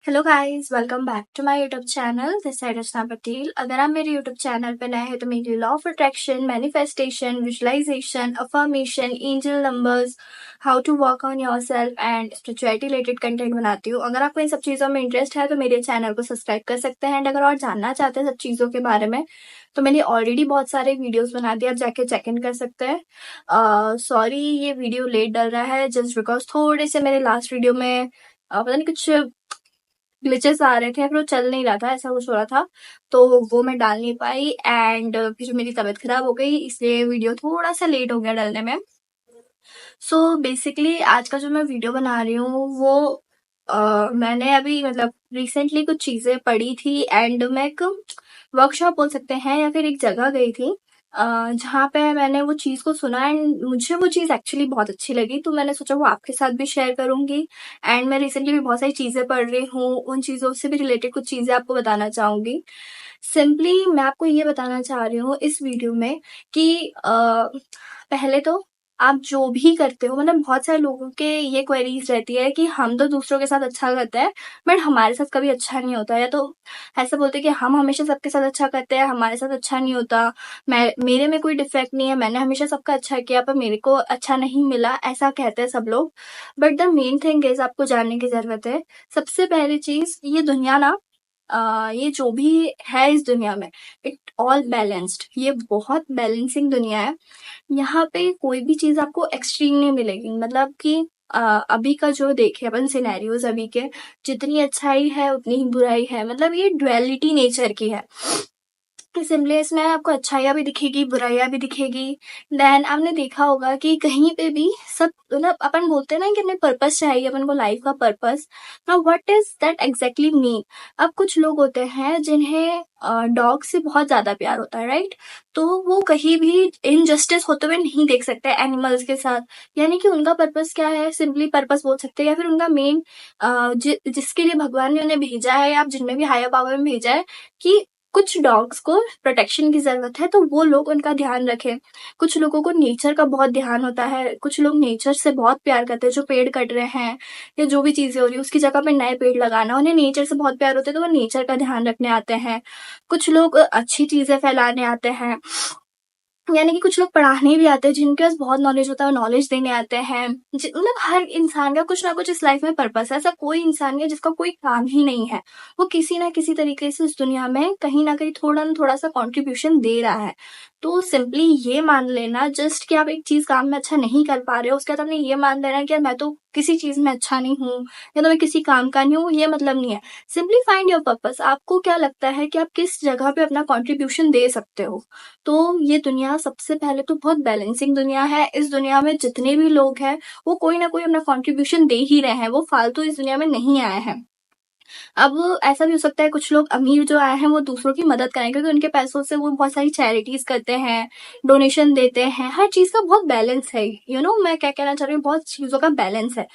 Hello guys, welcome back to my YouTube channel. This है रचना पटेल। अगर आप मेरे यूट्यूब चैनल पर नए हैं तो मेरी law of attraction, manifestation, visualisation, affirmation, angel numbers, how to work on yourself and spirituality related content बनाती हूँ। अगर आपको इन सब चीज़ों में इंटरेस्ट है तो मेरे चैनल को सब्सक्राइब कर सकते हैं। एंड अगर और जानना चाहते हैं सब चीज़ों के बारे में तो मैंने ऑलरेडी बहुत सारे वीडियोस बना दिए, आप जाके चेक इन कर सकते हैं। सॉरी ये वीडियो लेट डल रहा है जस्ट बिकॉज थोड़े से मेरे लास्ट वीडियो में पता नहीं कुछ ग्लिचेस आ रहे थे, फिर वो चल नहीं रहा था, ऐसा कुछ हो रहा था तो वो मैं डाल नहीं पाई। एंड फिर मेरी तबीयत खराब हो गई, इसलिए वीडियो थोड़ा सा लेट हो गया डलने में। सो बेसिकली आज का जो मैं वीडियो बना रही हूँ वो मैंने अभी मतलब रिसेंटली कुछ चीजें पढ़ी थी एंड मैं एक वर्कशॉप बोल सकते हैं या फिर एक जगह गई थी जहाँ पे मैंने वो चीज को सुना एंड मुझे वो चीज एक्चुअली बहुत अच्छी लगी, तो मैंने सोचा वो आपके साथ भी शेयर करूंगी। एंड मैं रिसेंटली भी बहुत सारी चीजें पढ़ रही हूँ, उन चीजों से भी रिलेटेड कुछ चीजें आपको बताना चाहूंगी। सिंपली मैं आपको ये बताना चाह रही हूँ इस वीडियो में कि पहले तो आप जो भी करते हो, मतलब बहुत सारे लोगों के ये क्वेरीज रहती है कि हम तो दूसरों के साथ अच्छा करते हैं बट हमारे साथ कभी अच्छा नहीं होता, या तो ऐसा बोलते हैं कि हम हमेशा सबके साथ अच्छा करते हैं, हमारे साथ अच्छा नहीं होता। मेरे में कोई डिफेक्ट नहीं है, मैंने हमेशा सबका अच्छा किया पर मेरे को अच्छा नहीं मिला, ऐसा कहते हैं सब लोग। But the main thing is आपको जानने की जरूरत है। सबसे पहली चीज, ये दुनिया ना ये जो भी है इस दुनिया में, इट ऑल बैलेंस्ड, ये बहुत बैलेंसिंग दुनिया है। यहाँ पे कोई भी चीज आपको एक्सट्रीम नहीं मिलेगी, मतलब कि अभी का जो देखे अपन सिनेरियोज अभी के, जितनी अच्छाई है उतनी ही बुराई है, मतलब ये डुअलिटी नेचर की है। सिंपली इसमें आपको अच्छाइयाँ भी दिखेगी, बुराइयाँ भी दिखेगी। देन आपने देखा होगा कि कहीं पे भी सब मतलब अपन बोलते हैं ना कि हमें पर्पस चाहिए, अपन को लाइफ का purpose. Now what is that exactly mean. अब कुछ लोग होते हैं जिन्हें डॉग से बहुत ज्यादा प्यार होता है, राइट? तो वो कहीं भी इनजस्टिस होते हुए नहीं देख सकते एनिमल्स के साथ। यानी कि उनका पर्पस क्या है, सिंपली पर्पस बोल सकते हैं, या फिर उनका मेन जिसके लिए भगवान ने उन्हें भेजा है या आप जिनमें भी हायर पावर में भेजा है कि कुछ डॉग्स को प्रोटेक्शन की जरूरत है तो वो लोग उनका ध्यान रखें। कुछ लोगों को नेचर का बहुत ध्यान होता है, कुछ लोग नेचर से बहुत प्यार करते हैं, जो पेड़ कट रहे हैं या जो भी चीजें हो रही है उसकी जगह पे नए पेड़ लगाना, उन्हें नेचर से बहुत प्यार होता है तो वो नेचर का ध्यान रखने आते हैं। कुछ लोग अच्छी चीजें फैलाने आते हैं, यानी कि कुछ लोग पढ़ाने भी आते हैं, जिनके पास बहुत नॉलेज होता है नॉलेज देने आते हैं। मतलब हर इंसान का कुछ ना कुछ इस लाइफ में पर्पस है, ऐसा कोई इंसान नहीं है जिसका कोई काम ही नहीं है। वो किसी ना किसी तरीके से इस दुनिया में कहीं ना कहीं थोड़ा ना थोड़ा सा कंट्रीब्यूशन दे रहा है। तो सिंपली ये मान लेना जस्ट कि आप एक चीज काम में अच्छा नहीं कर पा रहे हो उसके बाद आपने ये मान लेना कि यार मैं तो किसी चीज में अच्छा नहीं हूँ या तो मैं किसी काम का नहीं हूँ, ये मतलब नहीं है। Simply find your purpose. आपको क्या लगता है कि आप किस जगह पे अपना कंट्रीब्यूशन दे सकते हो। तो ये दुनिया सबसे पहले तो बहुत बैलेंसिंग दुनिया है। इस दुनिया में जितने भी लोग हैं वो कोई ना कोई अपना कंट्रीब्यूशन दे ही रहे हैं, वो फालतू इस दुनिया में नहीं आए हैं। अब ऐसा भी हो सकता है कुछ लोग अमीर जो आए हैं वो दूसरों की मदद करें क्योंकि उनके पैसों से वो बहुत सारी चैरिटीज करते हैं, डोनेशन देते हैं, हर चीज का बहुत बैलेंस है। मैं क्या कहना चाह रही हूँ, बहुत चीजों का बैलेंस है।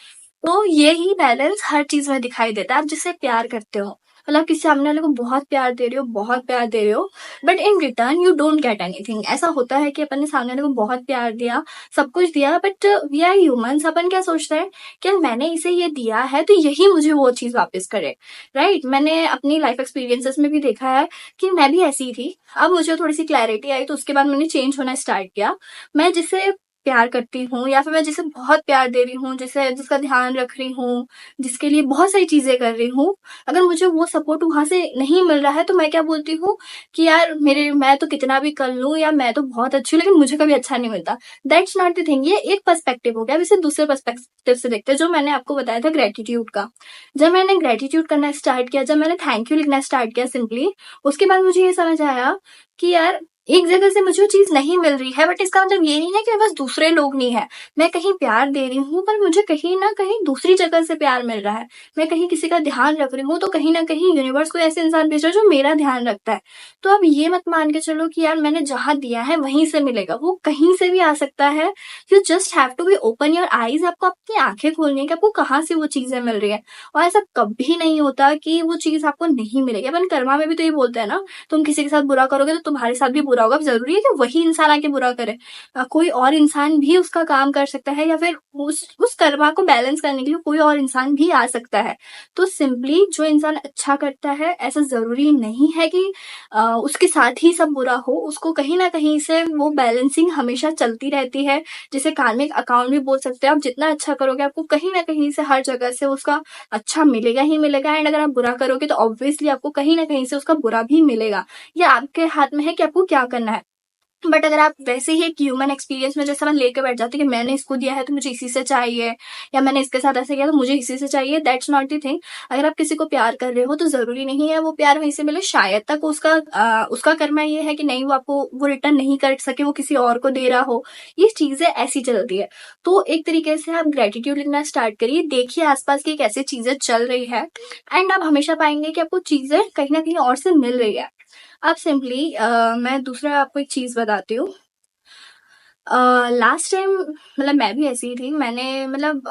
तो यही बैलेंस हर चीज में दिखाई देता है। आप जिससे प्यार करते हो, मतलब किसी सामने वाले को बहुत प्यार दे रहे हो, बहुत प्यार दे रहे हो, but in return you don't get anything. ऐसा होता है कि अपन ने सामने वाले को बहुत प्यार दिया, सब कुछ दिया, बट वी आर ह्यूमंस, अपन क्या सोचते हैं कि यार मैंने इसे ये दिया है तो यही मुझे वो चीज वापस करे, राइट? मैंने अपनी लाइफ एक्सपीरियंसेस में भी देखा है कि मैं भी ऐसी ही थी। अब मुझे थोड़ी सी क्लैरिटी आई तो उसके बाद मैंने चेंज होना स्टार्ट किया। मैं जिसे प्यार करती हूँ या फिर मैं जिसे बहुत प्यार दे रही हूँ, जिसे जिसका ध्यान रख रही हूँ, जिसके लिए बहुत सारी चीजें कर रही हूँ, अगर मुझे वो सपोर्ट वहां से नहीं मिल रहा है तो मैं क्या बोलती हूँ कि यार मैं तो कितना भी कर लूँ या मैं तो बहुत अच्छी हूँ लेकिन मुझे कभी अच्छा नहीं मिलता। That's not the thing. ये एक पर्सपेक्टिव हो गया। अब इसे दूसरे पर्सपेक्टिव से देखते हैं, जो मैंने आपको बताया था ग्रेटिट्यूड का। जब मैंने ग्रेटिट्यूड करना स्टार्ट किया, जब मैंने थैंक यू लिखना स्टार्ट किया सिंपली, उसके बाद मुझे ये समझ आया कि यार एक जगह से मुझे वो चीज नहीं मिल रही है बट इसका मतलब ये नहीं है कि बस दूसरे लोग नहीं है। मैं कहीं प्यार दे रही हूँ पर मुझे कहीं ना कहीं दूसरी जगह से प्यार मिल रहा है। मैं कहीं किसी का ध्यान रख रही हूँ तो कहीं ना कहीं यूनिवर्स को ऐसे इंसान भेज रहा है जो मेरा ध्यान रखता है। तो अब ये मत मान के चलो कि यार मैंने जहां दिया है वहीं से मिलेगा, वो कहीं से भी आ सकता है। You just have to be open your eyes. आपको अपनी आंखें खोलनी है कि आपको कहाँ से वो चीजें मिल रही है। और ऐसा कभी नहीं होता कि वो चीज आपको नहीं मिलेगी। अपन कर्मा में भी तो ये बोलते हैं ना, तुम किसी के साथ बुरा करोगे तो तुम्हारे साथ भी बुरा होगा, जरूरी है कि वही इंसान आके बुरा करे? कोई और इंसान भी उसका काम कर सकता है, या फिर उस कर्मा को बैलेंस करने के लिए कोई और इंसान भी आ सकता है। तो सिंपली जो इंसान अच्छा करता है, ऐसा जरूरी नहीं है कि उसके साथ ही सब बुरा हो, उसको कहीं ना कहीं से वो बैलेंसिंग हमेशा चलती रहती है। जिसे कार्मिक अकाउंट भी बोल सकते हैं। आप जितना अच्छा करोगे, आपको कहीं ना कहीं से हर जगह से उसका अच्छा मिलेगा ही मिलेगा, एंड अगर आप बुरा करोगे तो ऑब्वियसली आपको कहीं ना कहीं से उसका बुरा भी मिलेगा। ये आपके हाथ में है कि आपको क्या करना है। बट अगर आप वैसे ही एक ह्यूमन एक्सपीरियंस में जैसे मैं लेके बैठ जाती कि मैंने इसको दिया है तो मुझे इसी से चाहिए, या मैंने इसके साथ ऐसे किया तो मुझे इसी से चाहिए, दैट्स नॉट द थिंग। अगर आप किसी को प्यार कर रहे हो तो जरूरी नहीं है वो प्यार वहीं से मिले, शायद तक उसका कर्मा ये है कि नहीं, वो आपको वो रिटर्न नहीं कर सके, वो किसी और को दे रहा हो। ये चीजें ऐसी चलती है। तो एक तरीके से आप ग्रेटिट्यूड लिखना स्टार्ट करिए, देखिए आसपास की कैसे चीजें चल रही है, एंड आप हमेशा पाएंगे कि आपको चीजें कहीं ना कहीं और से मिल रही है। अब सिंपली मैं दूसरा आपको एक चीज बताती हूँ। लास्ट टाइम मतलब मैं भी ऐसी ही थी। मैंने मतलब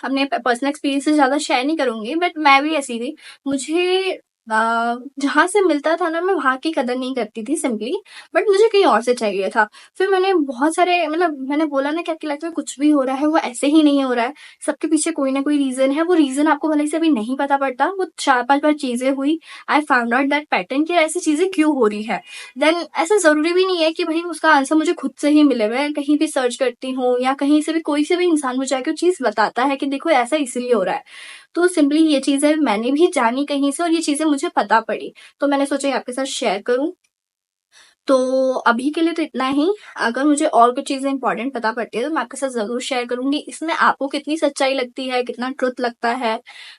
अपने पर्सनल एक्सपीरियंस से ज़्यादा शेयर नहीं करूँगी, बट मैं भी ऐसी थी। मुझे जहाँ से मिलता था ना, मैं वहाँ की कदर नहीं करती थी सिंपली, बट मुझे कहीं और से चाहिए था। फिर मैंने बहुत सारे मतलब मैंने बोला ना कि आपकी लाइफ में कुछ भी हो रहा है वो ऐसे ही नहीं हो रहा है, सबके पीछे कोई ना कोई रीज़न है। वो रीज़न आपको भले से अभी नहीं पता पड़ता, वो 4-5 बार चीज़ें हुई, I found out that pattern कि ऐसी चीज़ें क्यों हो रही है। देन ऐसा ज़रूरी भी नहीं है कि भाई उसका आंसर मुझे खुद से ही मिले। मैं कहीं भी सर्च करती हूँ, या कहीं से भी कोई से भी इंसान मुझे आके वो चीज़ बताता है कि देखो ऐसा इसलिए हो रहा है। तो सिंपली ये चीज़ें मैंने भी जानी कहीं से, और ये चीज़ें मुझे पता पड़ी, तो मैंने सोचा ये आपके साथ शेयर करूँ। तो अभी के लिए तो इतना ही। अगर मुझे और कुछ चीज़ें इंपॉर्टेंट पता पड़ती है तो मैं आपके साथ ज़रूर शेयर करूँगी। इसमें आपको कितनी सच्चाई लगती है, कितना ट्रुथ लगता है,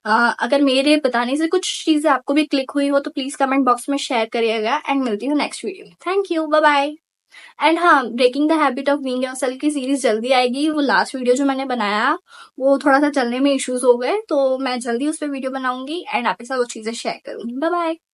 अगर मेरे बताने से कुछ चीज़ें आपको भी क्लिक हुई हो तो प्लीज़ कमेंट बॉक्स में शेयर करिएगा, एंड मिलती हूँ नेक्स्ट वीडियो में। Thank you, bye bye. And हाँ, breaking the habit of being yourself की सीरीज जल्दी आएगी। वो लास्ट वीडियो जो मैंने बनाया वो थोड़ा सा चलने में इश्यूज हो गए, तो मैं जल्दी उस पर वीडियो बनाऊंगी एंड आपके साथ वो चीज़ें शेयर करूंगी। Bye bye.